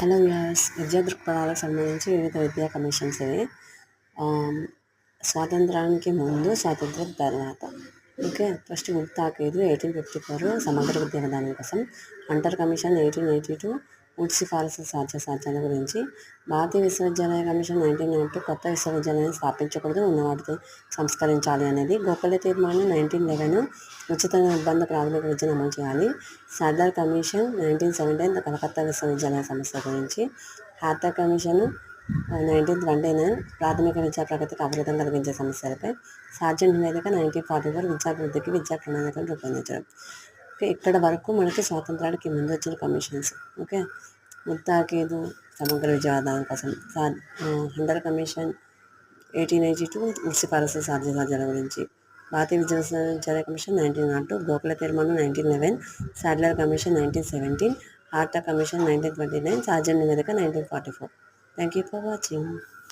Hello viewers, విద్యా దృక్పథాలకు సంబంధించి వివిధ విద్యా కమిషన్స్ ఇవి. స్వాతంత్రానికి ముందు, స్వాతంత్రం తర్వాత. ఓకే, ఫస్ట్ గుర్తు తాకేది 1854 సమగ్ర విద్యా విధానం కోసం. హంటర్ కమిషన్ 1882 వుడ్ సిఫారసు సాధ్యాసాధ్యాల గురించి. భారతీయ విశ్వవిద్యాలయ కమిషన్ 1992 కొత్త విశ్వవిద్యాలయాన్ని స్థాపించకూడదు, ఉన్న వాటిని సంస్కరించాలి అనేది. గోఖలే తీర్మానం 1911 ఉచిత నిర్బంధ ప్రాథమిక విద్యను అమలు చేయాలి. సాడ్లర్ కమిషన్ 1917 కలకత్తా విశ్వవిద్యాలయ సమస్య గురించి. హాథర్ కమిషన్ 1929 ప్రాథమిక విద్యా ప్రగతికి అవరోధం కలిగించే సమస్యలపై. సార్జెంట్ నివేదిక 1944 విద్యాభివృద్ధికి విద్యా ప్రణాళికను రూపొందించడం. ఓకే, ఇక్కడ వరకు మనకి స్వాతంత్రానికి ముందు వచ్చిన కమిషన్స్. ఓకే, ముత్తాఖీదు సమగ్ర విద్యా విధానం కోసం. హంటర్ కమిషన్ 1882 వుడ్ సిఫారసు సాధ్యాసాధ్యాల గురించి. భారతీయ విశ్వవిద్యాలయ కమిషన్ 1902, గోఖలే తీర్మానం 1911, సాడ్లర్ కమిషన్ 1917, హాథర్ కమిషన్ 1929, సార్జెంట్ నివేదిక 1944. Thank you for watching.